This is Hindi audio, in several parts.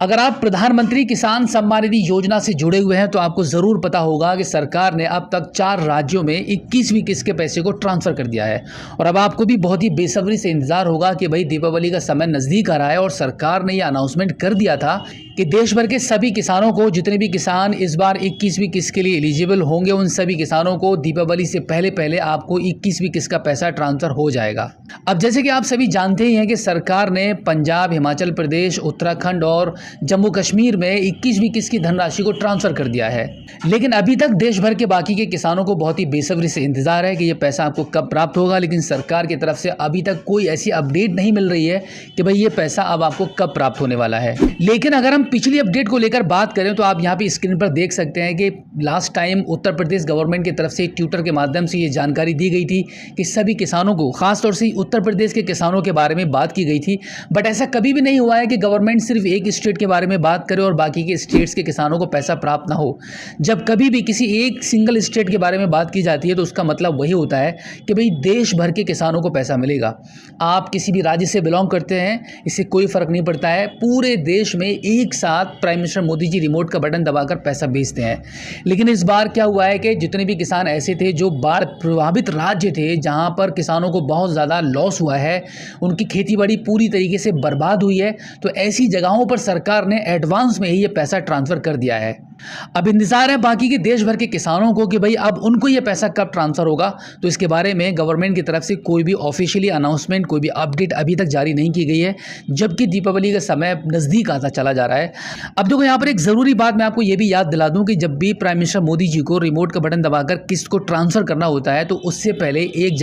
अगर आप प्रधानमंत्री किसान सम्मान निधि योजना से जुड़े हुए हैं तो आपको ज़रूर पता होगा कि सरकार ने अब तक 4 राज्यों में 21वीं किस्त के पैसे को ट्रांसफ़र कर दिया है। और अब आपको भी बहुत ही बेसब्री से इंतज़ार होगा कि भाई दीपावली का समय नज़दीक आ रहा है और सरकार ने यह अनाउंसमेंट कर दिया था कि देश भर के सभी किसानों को, जितने भी किसान इस बार 21वीं किस्त के लिए एलिजिबल होंगे, उन सभी किसानों को दीपावली से पहले पहले आपको 21वीं किस्त का पैसा ट्रांसफ़र हो जाएगा। अब जैसे कि आप सभी जानते ही हैं कि सरकार ने पंजाब, हिमाचल प्रदेश, उत्तराखंड और जम्मू कश्मीर में 21वीं किस्त की धनराशि को ट्रांसफ़र कर दिया है। लेकिन अभी तक देश भर के बाकी के किसानों को बहुत ही बेसब्री से इंतजार है कि ये पैसा आपको कब प्राप्त होगा। लेकिन सरकार की तरफ से अभी तक कोई ऐसी अपडेट नहीं मिल रही है कि भाई ये पैसा अब आपको कब प्राप्त होने वाला है। लेकिन अगर हम पिछली अपडेट को लेकर बात करें तो आप यहाँ पे स्क्रीन पर देख सकते हैं कि last time Uttar Pradesh government की तरफ से ट्विटर के माध्यम से ये जानकारी दी गई थी कि सभी किसानों को, खासतौर से उत्तर प्रदेश के किसानों के बारे में बात की गई थी। बट ऐसा कभी भी नहीं हुआ है कि गवर्नमेंट सिर्फ एक स्टेट के बारे में बात करे और बाकी के स्टेट्स के किसानों को पैसा प्राप्त ना हो। जब कभी भी किसी एक सिंगल स्टेट के बारे में बात की जाती है तो उसका मतलब वही होता है कि भाई देश भर के किसानों को पैसा मिलेगा। आप किसी भी राज्य से बिलोंग करते हैं, इससे कोई फर्क नहीं पड़ता है, पूरे देश में एक साथ prime minister Modi ji remote का बटन दबाकर पैसा भेजते हैं। लेकिन इस बार क्या हुआ है कि जितने भी किसान ऐसे थे जो बाढ़ प्रभावित राज्य थे, जहां पर किसानों को बहुत ज़्यादा लॉस हुआ है, उनकी खेतीबाड़ी पूरी तरीके से बर्बाद हुई है, तो ऐसी जगहों पर सरकार ने एडवांस में ही ये पैसा ट्रांसफ़र कर दिया है। अब इंतजार है बाकी के देश भर के किसानों को कि भाई अब उनको ये पैसा कब ट्रांसफ़र होगा। तो इसके बारे में गवर्नमेंट की तरफ से कोई भी ऑफिशियली अनाउंसमेंट, कोई भी अपडेट अभी तक जारी नहीं की गई है, जबकि दीपावली का समय नज़दीक आता चला जा रहा है। अब देखो यहाँ पर एक ज़रूरी बात मैं आपको ये भी याद दिला दूँ कि जब भी प्राइम मिनिस्टर मोदी जी को रिमोट का बटन दबाकर किस्त को ट्रांसफ़र करना होता है तो उससे पहले एक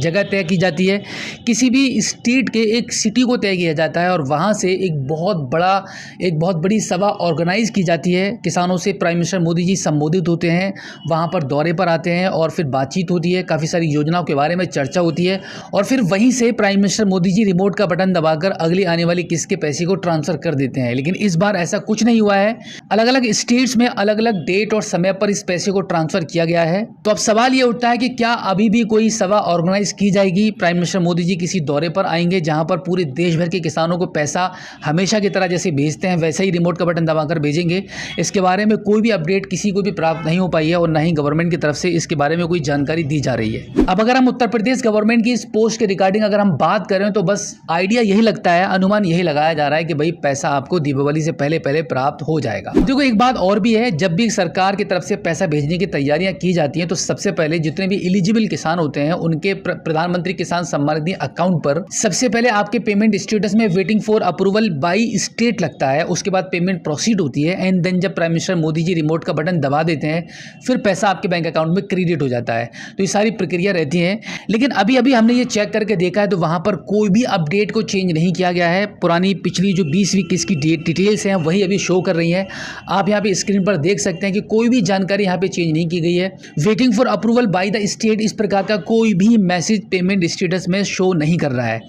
जगह तय की जाती है, किसी भी स्टेट के एक सिटी को तय किया जाता है और वहाँ से एक बहुत बड़ी सभा ऑर्गेनाइज की जाती है। किसानों से प्राइम मिनिस्टर मोदी जी संबोधित होते हैं, वहाँ पर दौरे पर आते हैं और फिर बातचीत होती है, काफ़ी सारी योजनाओं के बारे में चर्चा होती है और फिर वहीं से prime minister Modi ji remote का बटन दबाकर अगली आने वाली किस्त के पैसे को ट्रांसफ़र कर देते हैं। लेकिन इस बार ऐसा कुछ नहीं हुआ है। अलग अलग स्टेट्स में अलग अलग डेट और समय पर इस पैसे को ट्रांसफ़र किया गया है। तो अब सवाल ये उठता है कि क्या अभी भी कोई सभा ऑर्गेनाइज की जाएगी? प्राइम मिनिस्टर मोदी जी किसी दौरे पर आएंगे जहाँ पर पूरे देश भर के किसानों को पैसा हमेशा की तरह जैसे भेजते हैं वैसे ही रिमोट का बटन दबाकर भेजेंगे? इसके बारे में कोई भी अपडेट किसी को भी प्राप्त नहीं हो पाई है और ना ही गवर्नमेंट की तरफ से इसके बारे में कोई जानकारी दी जा रही है। अब अगर हम उत्तर प्रदेश गवर्नमेंट की इस पोस्ट के रिगार्डिंग अगर हम बात करें तो बस आइडिया यही लगता है, अनुमान यही लगाया जा रहा है कि भाई पैसा आपको दीपावली से पहले पहले प्राप्त हो जाएगा। देखो एक बात और भी है, जब भी सरकार की तरफ से पैसा भेजने की तैयारियां की जाती हैं तो सबसे पहले जितने भी एलिजिबल किसान होते हैं उनके प्रधानमंत्री किसान सम्मान निधि अकाउंट पर सबसे पहले आपके पेमेंट स्टेटस में waiting for approval by state लगता है। उसके बाद पेमेंट प्रोसीड होती है एंड देन जब prime minister Modi ji remote का बटन दबा देते हैं फिर पैसा आपके बैंक अकाउंट में क्रेडिट हो जाता है। तो ये सारी प्रक्रिया रहती है। लेकिन अभी हमने ये चेक करके देखा है तो वहाँ पर कोई भी अपडेट को चेंज नहीं किया गया है। पुरानी पिछली जो 20वीं किस्त की डिटेल्स हैं वही अभी शो कर रही हैं। आप यहाँ पे स्क्रीन पर देख सकते हैं कि कोई भी जानकारी यहाँ पे चेंज नहीं की गई है। Waiting for approval by the state इस प्रकार का कोई भी मैसेज पेमेंट स्टेटस में शो नहीं कर रहा है।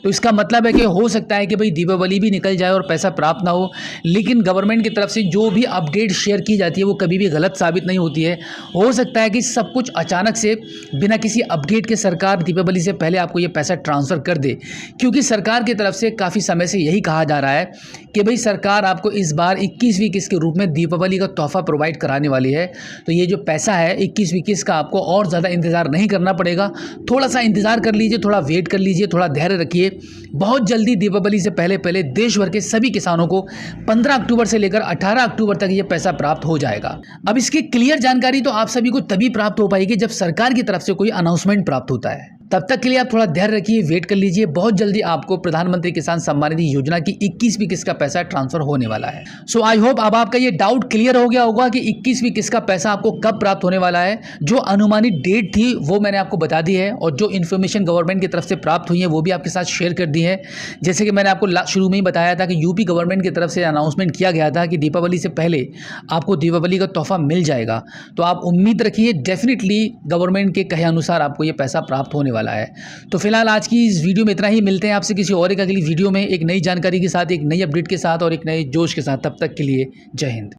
तो इसका मतलब है कि हो सकता है कि भाई दीपावली भी निकल जाए और पैसा प्राप्त ना हो। लेकिन गवर्नमेंट की तरफ से जो भी अपडेट शेयर की जाती है वो कभी भी गलत साबित नहीं होती है। हो सकता है कि सब कुछ अचानक से बिना किसी अपडेट के सरकार दीपावली से पहले आपको ये पैसा ट्रांसफ़र कर दे, क्योंकि सरकार की तरफ से काफ़ी समय से यही कहा जा रहा है कि भाई सरकार आपको इस बार 21वीं किस्त के रूप में दीपावली का तोहफा प्रोवाइड कराने वाली है। तो ये जो पैसा है 21वीं किस्त का आपको और ज़्यादा इंतज़ार नहीं करना पड़ेगा। थोड़ा सा इंतज़ार कर लीजिए, थोड़ा वेट कर लीजिए, थोड़ा धैर्य रखिए। बहुत जल्दी दीपावली से पहले पहले देश भर के सभी किसानों को 15 अक्टूबर से लेकर 18 अक्टूबर तक ये पैसा प्राप्त हो जाएगा। अब इसकी क्लियर जानकारी तो आप सभी को तभी प्राप्त हो पाएगी जब सरकार की तरफ से कोई अनाउंसमेंट प्राप्त होता है। तब तक के लिए आप थोड़ा धैर्य रखिए, वेट कर लीजिए। बहुत जल्दी आपको प्रधानमंत्री किसान सम्मान निधि योजना की 21वीं किस्त का पैसा ट्रांसफर होने वाला है। सो आई होप अब आपका ये डाउट क्लियर हो गया होगा कि 21वीं किस्त का पैसा आपको कब प्राप्त होने वाला है। जो अनुमानित डेट थी वो मैंने आपको बता दी है और जो इन्फॉर्मेशन गवर्नमेंट की तरफ से प्राप्त हुई है वो भी आपके साथ शेयर कर दी है। जैसे कि मैंने आपको शुरू में ही बताया था कि यूपी गवर्नमेंट की तरफ से अनाउंसमेंट किया गया था कि दीपावली से पहले आपको दीपावली का तोहफा मिल जाएगा। तो आप उम्मीद रखिए, डेफिनेटली गवर्नमेंट के कहे अनुसार आपको ये पैसा प्राप्त होने वाला है। तो फिलहाल आज की इस वीडियो में इतना ही। मिलते हैं आपसे किसी और एक अगली वीडियो में एक नई जानकारी के साथ, एक नई अपडेट के साथ और एक नए जोश के साथ। तब तक के लिए जय हिंद।